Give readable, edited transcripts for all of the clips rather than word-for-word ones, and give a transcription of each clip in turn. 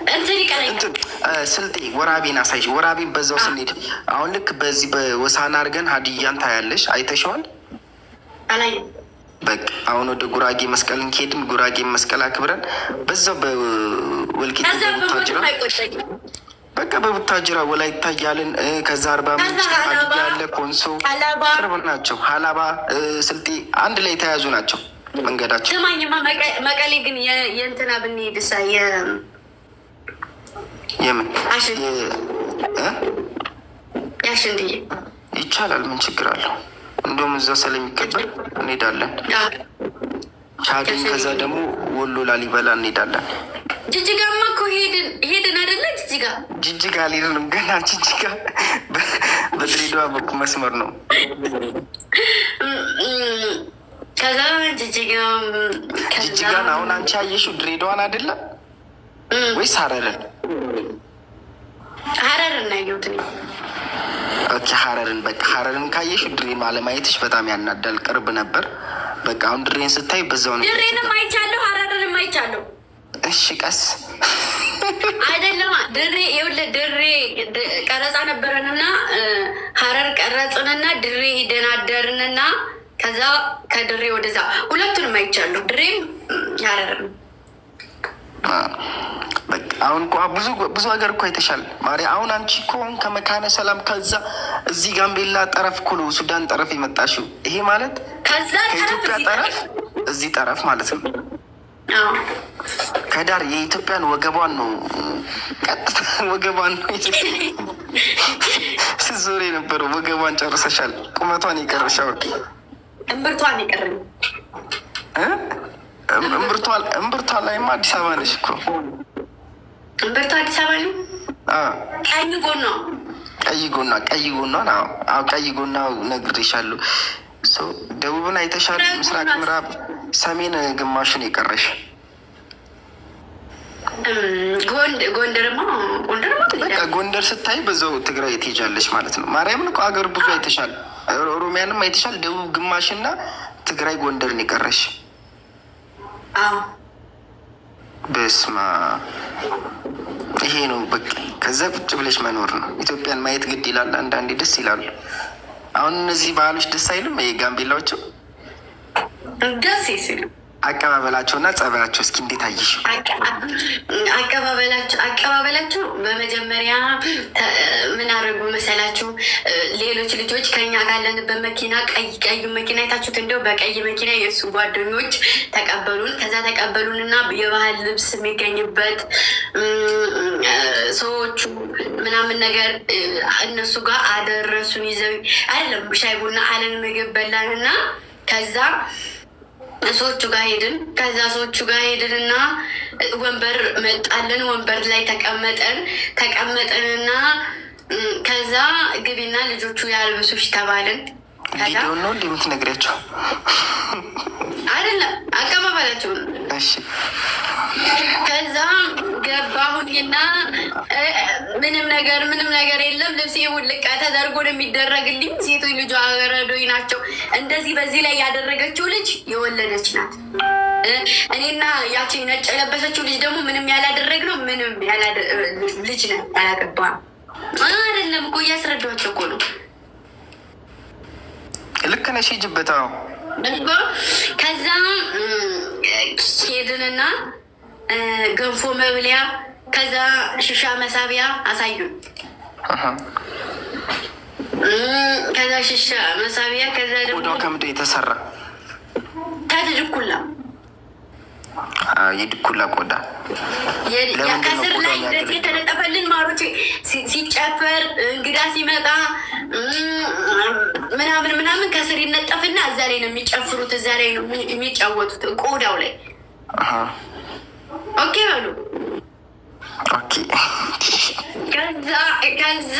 እንትን ይቀረኝ ስልጤ ወራቤን አሳይሽ። ወራቤን በዛው ስንሄድ አሁን ልክ በዚህ በወሳና አድርገን ሀዲያን ታያለሽ። አይተሸዋል? አላየም። በቃ አሁን ወደ ጉራጌ መስቀልን ከሄድን ጉራጌ መስቀል አክብረን በዛው በወልቂጤ በቡታጅራ በቃ በቡታጅራ ወላይታ እያልን ከዛ አርባ ምንጭ ሀዲያ ያለ ኮንሶ ቅርብ ናቸው። ሀላባ ስልጤ አንድ ላይ የተያዙ ናቸው መንገዳቸው። ስማኝማ መቀሌ ግን የእንትና ብንሄድ ሳ የምን ያሽንድዬ ይቻላል። ምን ችግር አለው? እንደውም እዛ ስለሚከበር እንሄዳለን። ቻግኝ ከዛ ደግሞ ወሎ ላሊበላ እንሄዳለን። ጅጅጋማ እኮ ሄድን አይደለ? ጅጅጋ አልሄድንም ገና። ጅጅጋ በድሬዳዋ በኩል መስመር ነው። ከዛ ጅጅጋን አሁን አንቺ ያየሽው ድሬዳዋን አይደለም ወይስ ሀረርን? ሀረርን ያየሁት እኔ። ኦኬ ሀረርን። በቃ ሀረርን ካየሽው ድሬን አለማየትሽ በጣም ያናዳል። ቅርብ ነበር። በቃ አሁን ድሬን ስታይ በዛው ነው። ድሬንም አይቻለሁ፣ ሀረርንም አይቻለሁ። እሺ ቀስ አይደለማ ድሬ የውለ ድሬ ቀረጻ ነበረንና ሀረር ቀረጽንና ድሬ ሂደን አደርንና ከዛ ከድሬ ወደዛ ሁለቱንም አይቻለሁ። ድሬም ሀረርም። አሁን እኮ ብዙ ሀገር እኮ አይተሻል ማሪ። አሁን አንቺ እኮ ከመካነ ሰላም ከዛ እዚህ ጋምቤላ ጠረፍ እኮ ነው ሱዳን ጠረፍ የመጣሽው። ይሄ ማለት ከኢትዮጵያ ጠረፍ እዚህ ጠረፍ ማለት ነው። ከዳር የኢትዮጵያን ወገቧን ነው ቀጥታ ወገቧን ነው ስዞር የነበረው። ወገቧን ጨርሰሻል። ቁመቷን የቀረሻው እምብርቷን የቀረኝ እምብርቷ ላይማ አዲስ አበባ ነሽ እኮ። እምብርቷ አዲስ አበባ ነው። ቀኝ ጎኗ ቀይ ጎኗ ቀይ ጎኗ ነግሬሻለሁ። ደቡብን አይተሻል። ምስራቅ፣ ምዕራብ፣ ሰሜን ግማሹን የቀረሽ። ጎንደር ስታይ በዛው ትግራይ ትሄጃለሽ ማለት ነው። ማርያምን እኮ አገር ብዙ አይተሻል። ኦሮሚያንም አይተሻል። ደቡብ ግማሽና ትግራይ ጎንደርን የቀረሽ። በስማ ይሄ ነው በቃ። ከዛ ቁጭ ብለሽ መኖር ነው። ኢትዮጵያን ማየት ግድ ይላል። አንዳንዴ ደስ ይላሉ። አሁን እነዚህ ባህሎች ደስ አይሉም? ጋምቤላዎቹ ደስ ሲሉ አቀባበላቸውና ጸባያቸው እስኪ እንዴት አየሽ? አቀባበላቸው በመጀመሪያ ምን አደረጉ መሰላችሁ? ሌሎች ልጆች ከኛ ካለንበት መኪና ቀዩ መኪና የታችሁት እንደው በቀይ መኪና የእሱ ጓደኞች ተቀበሉን። ከዛ ተቀበሉንና የባህል ልብስ የሚገኝበት ሰዎቹ ምናምን ነገር እነሱ ጋር አደረሱን። ይዘው አይደለም ሻይ ቡና አለን፣ ምግብ በላንና ከዛ ሰዎቹ ጋር ሄድን። ከዛ ሰዎቹ ጋር ሄድንና ወንበር መጣልን። ወንበር ላይ ተቀመጠንና ከዛ ግቢና ልጆቹ ያልብሱሽ ተባልን። ቪዲዮ ነው እንደ የምትነግሪያቸው አይደለም አቀባበላቸውን። ከዛ ገባሁኝና ምንም ነገር የለም። ልብስ ውልቃ ተደርጎ ነው የሚደረግልኝ። ሴቶች ልጇ አገረዶኝ ናቸው። እንደዚህ በዚህ ላይ ያደረገችው ልጅ የወለደች ናት። እኔና ያቺ ነጭ የለበሰችው ልጅ ደግሞ ምንም ያላደረግነው ልጅ ነን። ያላገባ አይደለም እኮ እያስረዳኋቸው እኮ ነው። ልክ ነሽ። ሂጂበት። ከዛ ሄድንና ገንፎ መብሊያ፣ ከዛ ሽሻ መሳቢያ አሳዩን። ከዛ ሽሻ መሳቢያ፣ ከዛ ደግሞ ከምንድን የተሰራ ከድኩላ የድኩላ ቆዳ ከስር ላይ እንደዚህ የተለጠፈልን ማሮቼ ሲጨፈር እንግዳ ሲመጣ ምናምን ከስር ይነጠፍና እዛ ላይ ነው የሚጨፍሩት፣ እዛ ላይ ነው የሚጫወቱት ቆዳው ላይ። ኦኬ በሉ። ከዛ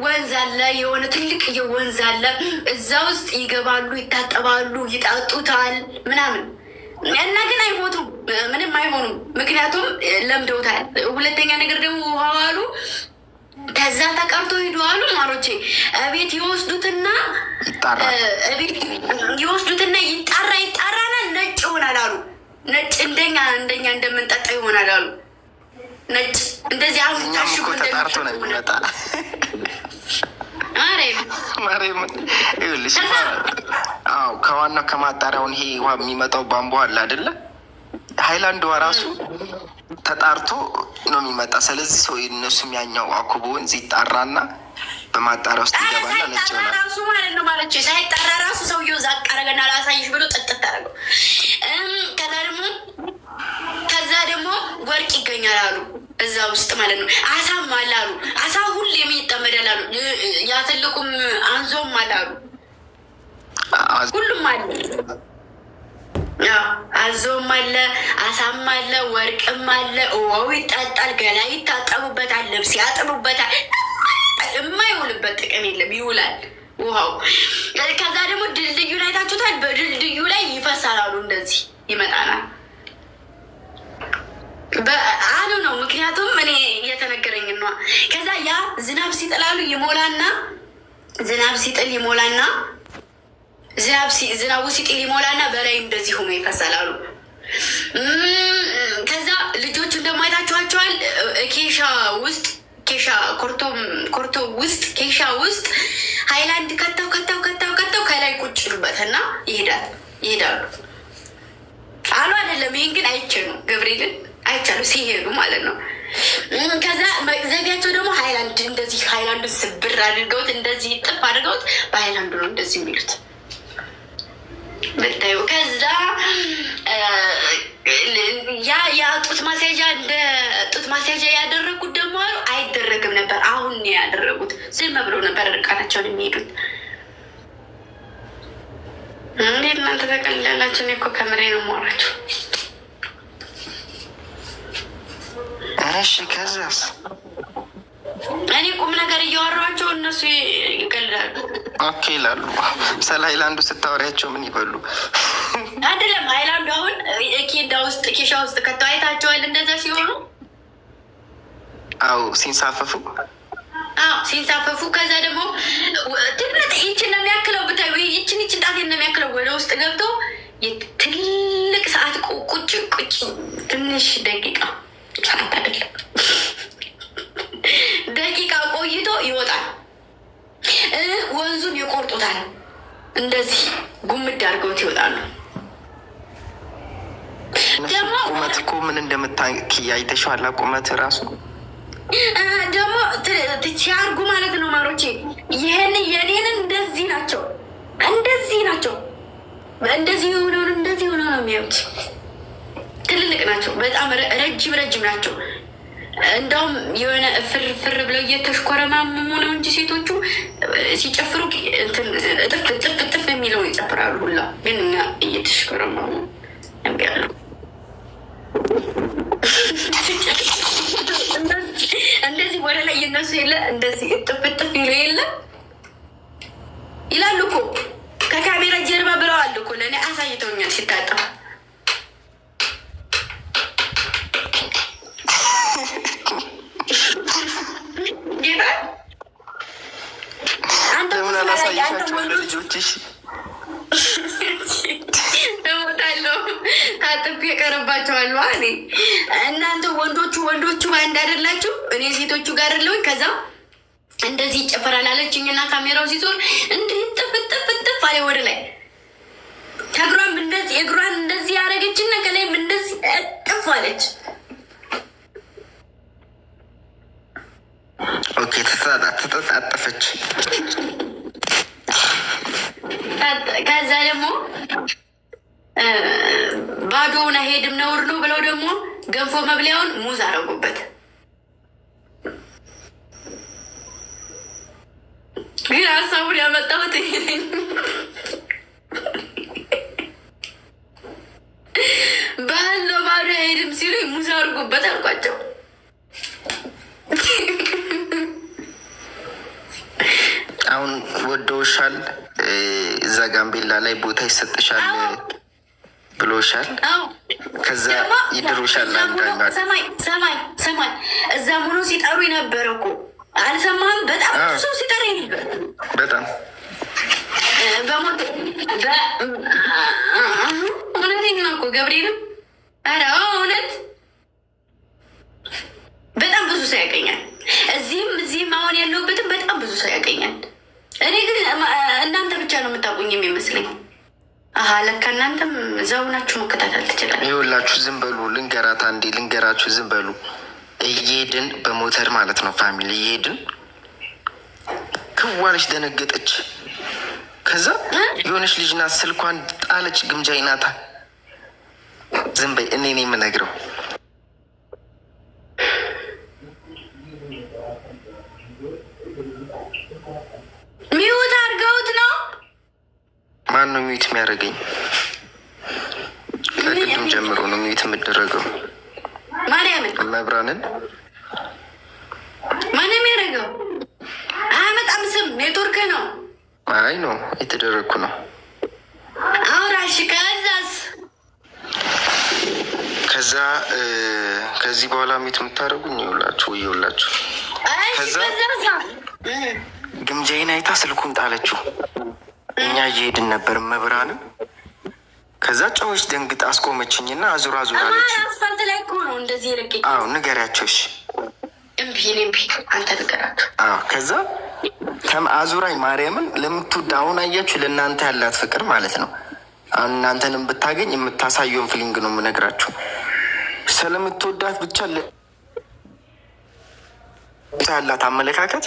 ወንዝ አለ፣ የሆነ ትልቅ የወንዝ አለ። እዛ ውስጥ ይገባሉ፣ ይታጠባሉ፣ ይጠጡታል ምናምን እና ግን አይሞቱም፣ ምንም አይሆኑም። ምክንያቱም ለምደውታል። ሁለተኛ ነገር ደግሞ ውሃዋሉ ከዛ ተቀርቶ ሂደዋሉ ማሮቼ። ቤት ይወስዱትና ይጣራና ነጭ ይሆናል አሉ። ነጭ እንደኛ እንደምንጠጣው ይሆናል አሉ። ነጭ እንደዚህ አሁን ታሽጉ ተጣርቶ ነው የሚመጣ። ማርያምን ይኸውልሽ፣ አዎ ከዋናው ከማጣሪያውን ይሄ ውሃ የሚመጣው ቧንቧ አለ አይደለ? ሃይላንድ ውሃ ራሱ ተጣርቶ ነው የሚመጣ። ስለዚህ ሰው እነሱም ያኛው አኩቦ ወንዝ ይጣራና በማጣሪያ ውስጥ ይገባና ነጭ ይሆናል ራሱ ማለት ነው። ማለት ሳይጣራ ራሱ ሰውየው ዛቅ አረገና ላሳይሽ ብሎ ጥጥት አረገው። ከዛ ደግሞ ወርቅ ይገኛል አሉ እዛ ውስጥ ማለት ነው። አሳም አለ አሉ። አሳ ሁሌም ይጠመዳል አሉ። ያ ትልቁም አንዞም አለ አሉ። ሁሉም አለ። አዞም አለ፣ አሳም አለ፣ ወርቅም አለ። ውሃው ይጠጣል፣ ገላ ይታጠቡበታል፣ ልብስ ያጥቡበታል። የማይውልበት ጥቅም የለም፣ ይውላል ውሃው። ከዛ ደግሞ ድልድዩን አይታችሁታል። በድልድዩ ላይ ይፈሳላሉ። እንደዚህ ይመጣናል አሉ ነው። ምክንያቱም እኔ እየተነገረኝ ነው። ከዛ ያ ዝናብ ሲጥላሉ ይሞላና ዝናብ ሲጥል ይሞላና ዝናቡ ሲጥል ይሞላና በላይ እንደዚህ ሆኖ ይፈሳላሉ። ከዛ ልጆቹ እንደማይታችኋቸዋል ኬሻ ውስጥ ኬሻ ኮርቶ ውስጥ ኬሻ ውስጥ ሃይላንድ ከተው ከላይ ቁጭ ይሉበትና ይሄዳሉ አሉ አይደለም። ይህን ግን አይቼ ነው ገብርኤልን አይቻሉ ሲሄዱ ማለት ነው። ከዛ መቅዘቢያቸው ደግሞ ሃይላንድ እንደዚህ ሃይላንዱን ስብር አድርገውት እንደዚህ ጥፍ አድርገውት በሃይላንዱ ነው እንደዚህ የሚሉት ብታዩ። ከዛ ያ ጡት ማስያዣ እንደ ጡት ማስያዣ ያደረጉት ደግሞ አሉ አይደረግም ነበር። አሁን ያደረጉት ዝም ብለው ነበር እርቃናቸውን የሚሄዱት። እንዴት እናንተ ተቀልላላችሁ? እኔ እኮ ከምሬ ነው የማወራችሁ። እሺ ከዛስ? እኔ ቁም ነገር እያወራኋቸው እነሱ ይቀልዳሉ። ኦኬ ይላሉ። ስለ ሃይላንዱ ስታወሪያቸው ምን ይበሉ? አይደለም ሃይላንዱ አሁን ኬዳ ውስጥ ኬሻ ውስጥ ከተው አይታቸዋል እንደዛ ሲሆኑ። አዎ ሲንሳፈፉ ሲንሳፈፉ። ከዛ ደግሞ ትነት ይችን ነው የሚያክለው ብታዩ፣ ይችን ጣት ነው የሚያክለው ወደ ውስጥ ገብቶ ትልቅ ሰዓት ቁጭ ትንሽ ደቂቃ ሰዓት አይደለም ደቂቃ ቆይቶ ይወጣል። ወንዙን ይቆርጡታል። እንደዚህ ጉምድ አድርገውት ይወጣሉ። ደግሞ ቁመት እኮ ምን እንደምታውቂ አይተሽዋል። ቁመት ራሱ ደግሞ ሲያርጉ ማለት ነው ማሮቼ። ይህን የኔንን እንደዚህ ናቸው እንደዚህ ሆነ ነው የሚያዩት። ትልልቅ ናቸው በጣም ረጅም ናቸው። እንደውም የሆነ ፍር ብለው እየተሽኮረማመሙ ነው እንጂ ሴቶቹ ሲጨፍሩ እጥፍ የሚለውን ይጨፍራሉ ሁላ። ግን እኛ እየተሽኮረማሙ ያሉ እንደዚህ ወደ ላይ እየነሱ የለ እንደዚህ እጥፍ ይሉ የለ ይላሉ እኮ ከካሜራ ጀርባ ብለዋል እኮ። ለእኔ አሳይተውኛል ሲታጠፍ። ለምን አላሳይሻቸው ለልጆችሽ? እሞታለሁ ታጥቤ የቀረባቸዋል። እኔ እናንተ ወንዶቹ ባንድ አይደላችሁ፣ እኔ ሴቶቹ ጋር አይደለሁኝ። ከዛ እንደዚህ ይጨፈራል አለችኝ እና ካሜራው ሲዞር እንዲህ ጥፍ አለ ወደ ላይ። ከእግሯን እንደዚህ እግሯን እንደዚህ ያደረገችና ከላይም እንደዚህ ጥፍ አለች። ኦኬ ተጣጠፈች። ከዛ ደግሞ ባዶውን አይሄድም ነውር ነው ብለው ደግሞ ገንፎ መብሊያውን ሙዝ አረጉበት። ግን ሀሳቡን ያመጣሁት ባለው ባዶ አይሄድም ሲሉ ሙዝ አርጉበት አልኳቸው። አሁን ወደውሻል፣ እዛ ጋምቤላ ላይ ቦታ ይሰጥሻል ብሎሻል። ከዛ ይድሩሻል። ሰማይ እዛ ሙሉ ሲጠሩ ነበረ እኮ አልሰማህም? በጣም ሰው ሲጠራ ነበር። በጣም በሞት እውነቴን ነው እኮ ገብርኤልም። ኧረ እውነት ሰው ያገኛል። እዚህም አሁን ያለሁበትም በጣም ብዙ ሰው ያገኛል። እኔ ግን እናንተ ብቻ ነው የምታውቁኝ የሚመስለኝ። ለካ እናንተም እዛው ናችሁ መከታተል ትችላል። ይኸውላችሁ ዝም በሉ ልንገራት፣ አንዴ ልንገራችሁ፣ ዝም በሉ። እየሄድን በሞተር ማለት ነው ፋሚሊ እየሄድን ክዋለች፣ ደነገጠች። ከዛ የሆነች ልጅ ናት ስልኳን ጣለች። ግምጃይ ናታ። ዝም በይ፣ እኔ ነኝ የምነግረው። ሚዩት አድርገውት ነው። ማን ነው ሚዩት የሚያደርገኝ? ከቅድም ጀምሮ ነው ሚዩት የምደረገው። ማርያምን መብራንን ማን የሚያደርገው? አያመጣም ስም ኔትወርክ ነው። አይ ነው የተደረግኩ ነው። አውራሽ ከዛ ከዚህ በኋላ ሚዩት የምታደርጉኝ ይኸውላችሁ። ከዛ ግምጃዬን አይታ ስልኩን ጣለችው። እኛ እየሄድን ነበር መብራንም። ከዛ ጨዎች ደንግጥ አስቆመችኝና አዙራ አለች። አስፋልት ላይ እኮ ነው እንደዚህ ረገኝ። አዎ ንገሪያቸው። እሺ እምቢ አንተ ንገራቸው። ከዛ አዙራኝ ማርያምን ለምትወድ አሁን አያችሁ፣ ለእናንተ ያላት ፍቅር ማለት ነው። አሁን እናንተንም ብታገኝ የምታሳየውን ፊሊንግ ነው የምነግራችሁ። ስለምትወዳት ብቻ ያላት አመለካከት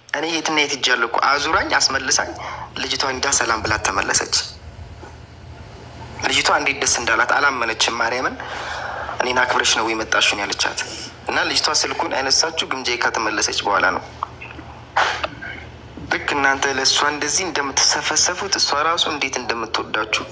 እኔ የትና የት እጃለሁ እኮ አዙራኝ አስመልሳኝ ልጅቷን ዳ ሰላም ብላት ተመለሰች። ልጅቷ እንዴት ደስ እንዳላት አላመነችም። ማርያምን እኔን አክብረሽ ነው የመጣሽውን ያለቻት እና ልጅቷ ስልኩን አይነሳችሁ ግምጃዬ ከተመለሰች በኋላ ነው። ልክ እናንተ ለእሷ እንደዚህ እንደምትሰፈሰፉት እሷ ራሱ እንዴት እንደምትወዳችሁ